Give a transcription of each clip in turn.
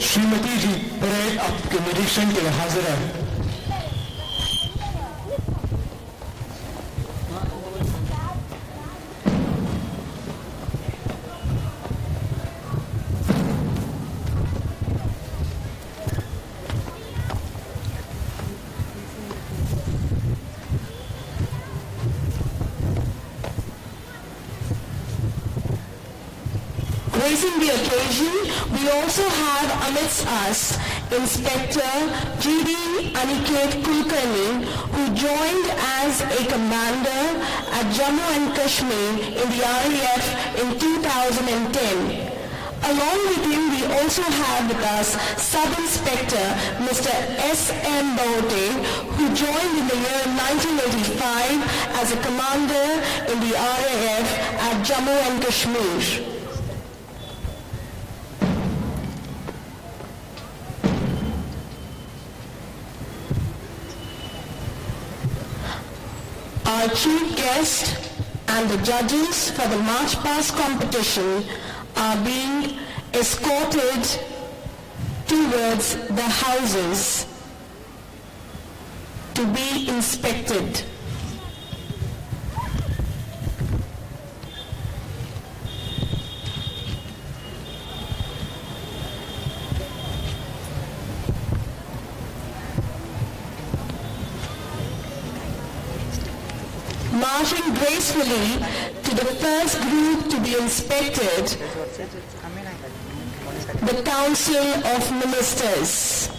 Shrimati ji parade आपके निरीक्षण के लिए हाजिर है। Raising the occasion, we also have amidst us Inspector G.D. Aniket Kulkarni, who joined as a commander at Jammu and Kashmir in the RAF in 2010. Along with him, we also have with us Sub-Inspector Mr. S.M. Bote, who joined in the year 1985 as a commander in the RAF at Jammu and Kashmir. Our chief guest and the judges for the March Past competition are being escorted towards the houses to be inspected. Marching gracefully to the first group to be inspected, the Council of Ministers.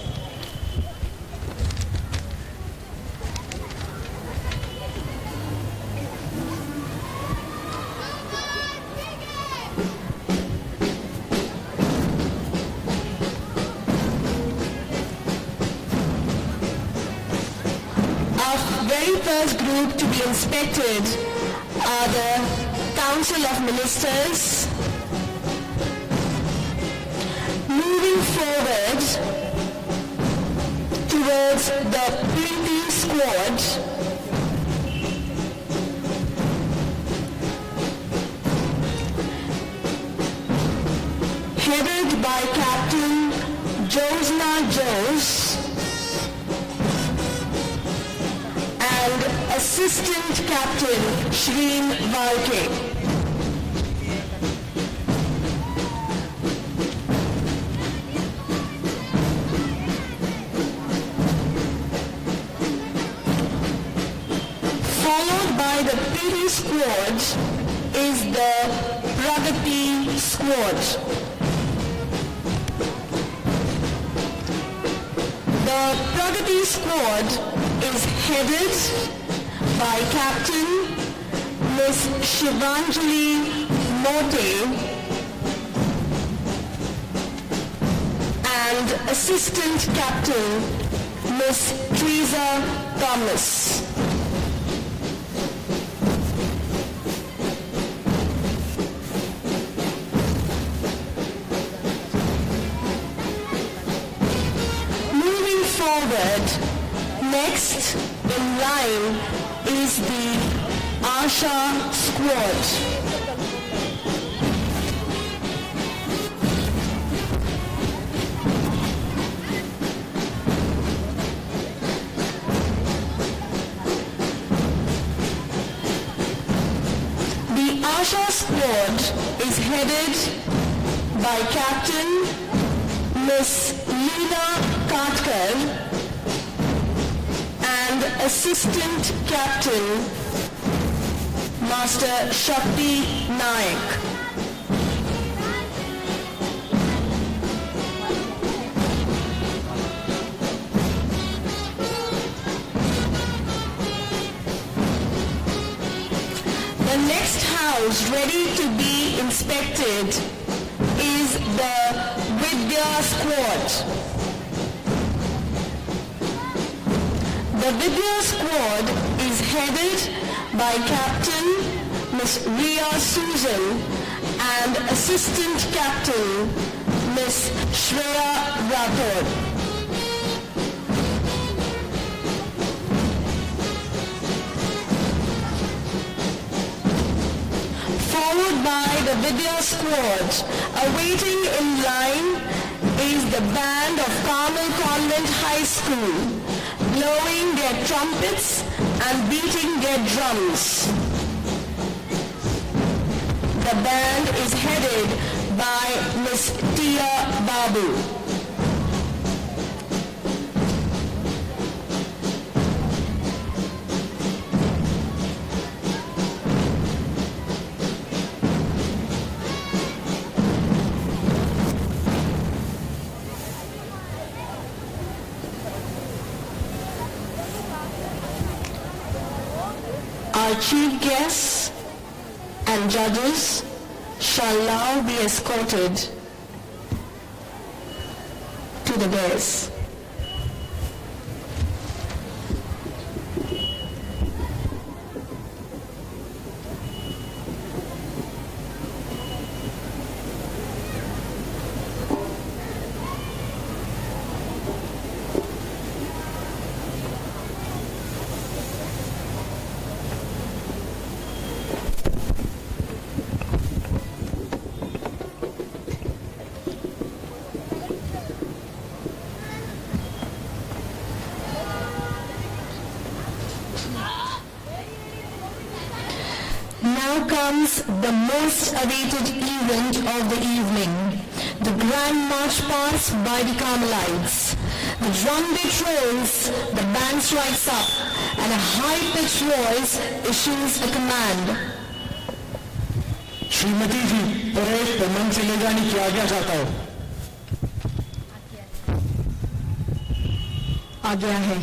Very first group to be inspected are the Council of Ministers. Moving forward towards the Preeti squad, headed by Captain Josna Jose, and Assistant Captain Shreen Valke. Followed by the Preeti squad is the Pragati squad. The Pragati squad is headed by Captain Miss Shivanjali Mote and Assistant Captain Miss Teresa Thomas. Moving forward, next in line is the Asha squad. The Asha squad is headed by Captain Miss Leena Katkar and Assistant Captain Master Shakti Naik. The next house ready to be inspected is the Vidya squad. The Vidya squad is headed by Captain Miss Ria Susan and Assistant Captain Miss Shreya Rathod. Followed by the Vidya squad, awaiting in line is the band of Carmel Convent High School, blowing their trumpets and beating their drums. The band is headed by Ms. Tia Babu. Our chief guests and judges shall now be escorted to the dais. Now comes the most awaited event of the evening, the Grand March Past by the Carmelites. The drum beat rolls, the band strikes up, and a high-pitched voice issues a command. Shrimati ji, parade पर मंच से ले जाने की आज्ञा चाहता हूँ। आज्ञा है।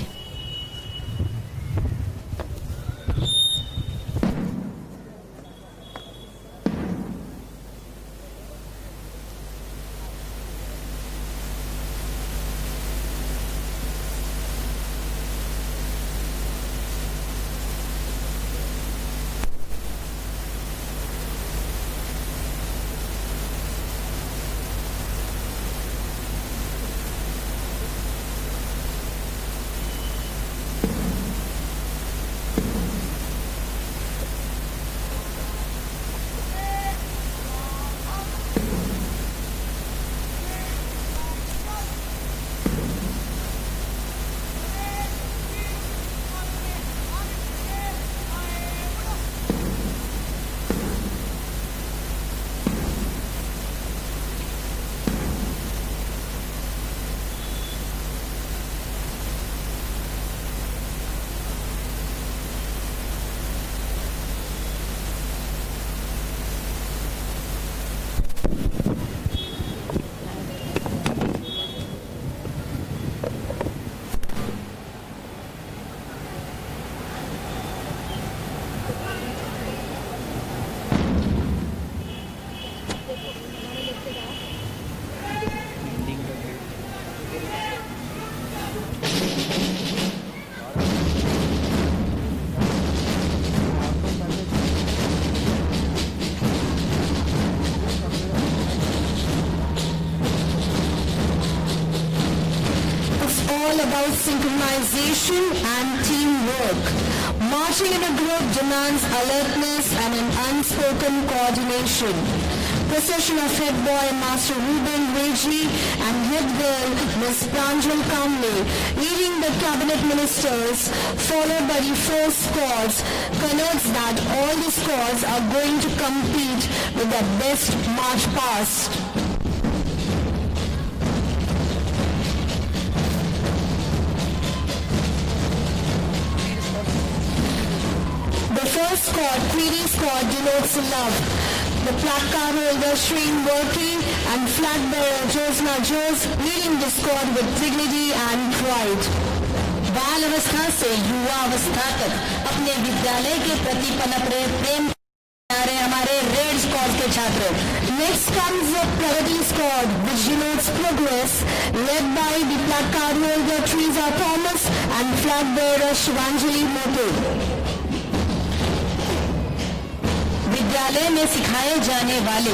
About synchronization and teamwork. Marching in a group demands alertness and an unspoken coordination. Procession of head boy Master Ruben Reji and head girl Ms. Pranjal Kamle leading the cabinet ministers, followed by the four squads, connotes that all the squads are going to compete with their best march past. The first squad, Query squad, denotes love. The placard holder Shreen Worky and flag bearer Josna Jose leading the squad with dignity and pride. बाल अवस्था से युवा अवस्था तक अपने विद्यालय के प्रति पनप रहे प्रेम रहे हमारे रेड स्क्वाड के छात्र. Next comes the Pragati squad, which denotes progress, led by the placard holder Teresa Thomas and flag bearer Shivanjali Moto. विद्यालय में सिखाए जाने वाले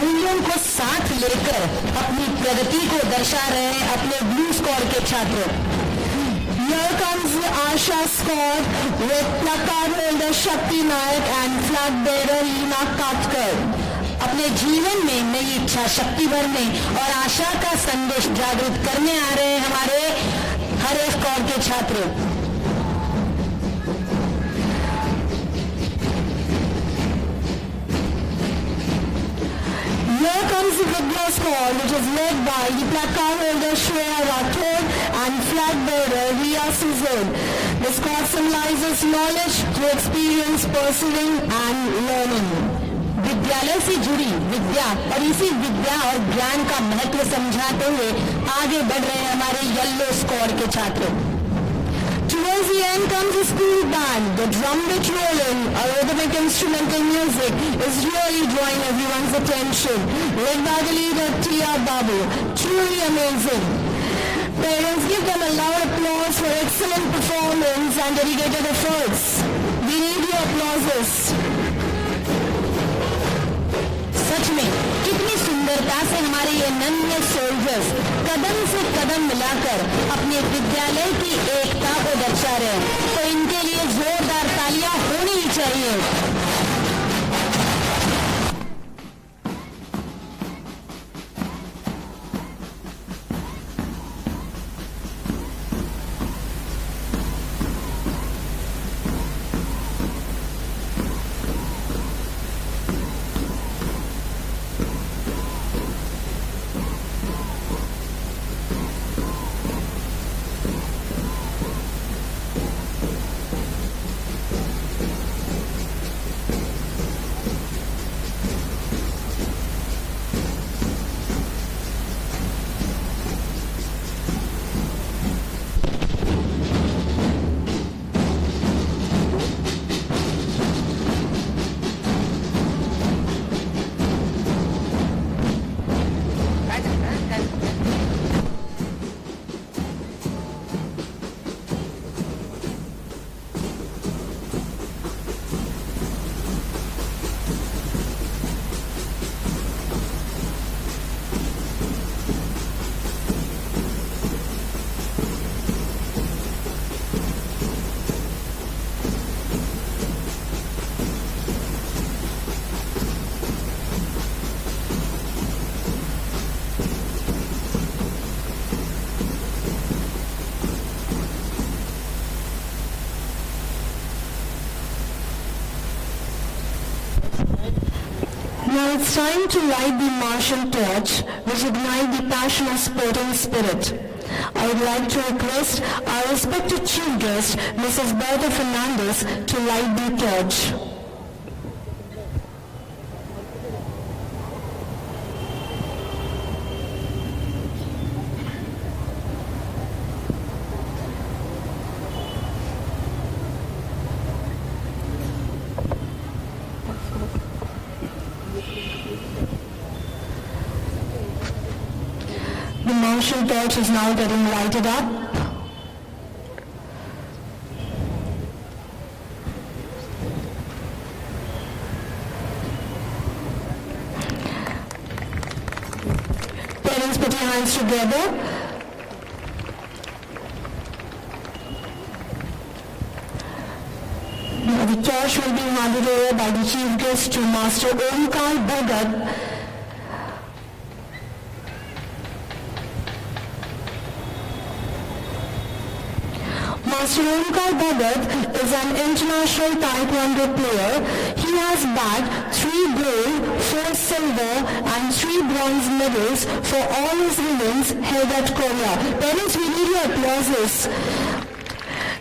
मूल्यों को साथ लेकर अपनी प्रगति को दर्शा रहे अपने ब्लू स्क्वाड के छात्र. Here comes the Asha squad with placard holder Shakti Nayak and flag bearer Leena Katkar. अपने जीवन में नई इच्छा शक्ति भरने और आशा का संदेश जागृत करने आ रहे हैं हमारे हर एक कौर के छात्र। Here comes the Vidya Squad, which is led by the placard holder Shreya Rathod and flag bearer Riya Suzanne. The squad symbolizes knowledge through experience, pursuing and learning. विद्यालय से जुड़ी विद्या और इसी विद्या और ज्ञान का महत्व समझाते हुए आगे बढ़ रहे हैं हमारे येलो स्क्वाड के छात्र। Towards the end comes the school band. The drum beat rolling, a rhythmic instrumental music, is really drawing everyone's attention. Led by the leader Tia Babu. Truly amazing. Parents, give them a loud applause for excellent performance and dedicated efforts. We need your applauses. सच में कितनी सुंदरता से हमारे ये नन्हे soldiers कदम से कदम मिलाकर अपने विद्यालय की एकता को दर्शा रहे हैं, तो इनके लिए जोरदार तालियां होनी ही चाहिए। Now it's time to light the martial torch, which ignite the passion of sporting spirit. I would like to request our respected chief guest, Mrs. Berta Fernandez, to light the torch. The martial torch is now getting lighted up. Parents, put your hands together. Now the torch will be handed over by the chief guest to Master Omkar Bhagat. Master Omkar Bhagat is an international taekwondo player. He has bagged 3 gold, 4 silver and 3 bronze medals for all his events held at Korea. Parents, we need your applauses.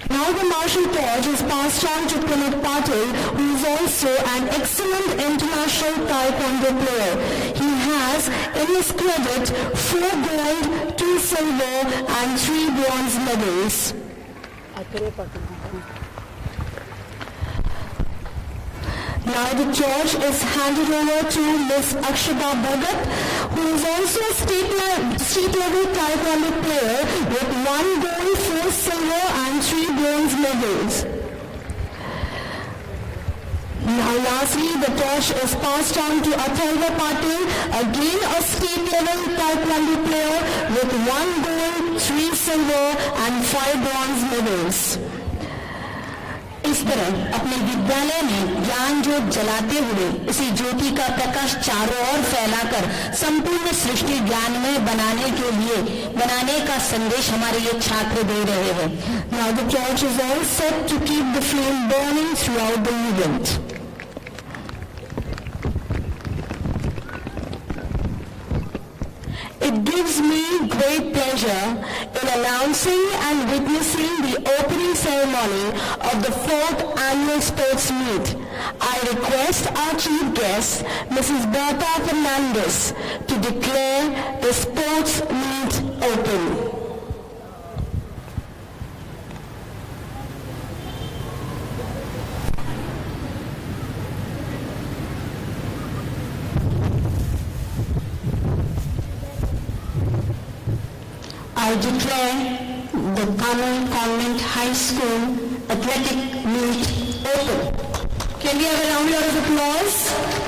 Now the martial torch is passed on to Pramod Patil, who is also an excellent international taekwondo player. He has in his credit 4 gold, 2 silver and 3 bronze medals. Now the torch is handed over to Ms. Akshata Bhagat, who is also a state level taekwondo player with 1 gold, 4 silver and 3 bronze medals. Now lastly, the torch is passed on to Atharva Patil, again a state level taekwondo player with 1 gold, 3 silver and 5 bronze medals. इस इस तरह अपने विद्यालय में ज्ञान ज्योत जलाते हुए इसी ज्योति का प्रकाश चारों ओर फैलाकर संपूर्ण सृष्टि ज्ञानमय बनाने का संदेश हमारे ये छात्र दे रहे हैं. Now the torch is all set to keep the flame burning throughout the event. It gives me great pleasure in announcing and witnessing the opening ceremony of the 4th Annual Sports Meet. I request our Chief Guest, Mrs. Bertha Fernandez, to declare the Sports Meet open. I declare the Tamil Convent High School Athletic Meet open. Can we have a round of applause?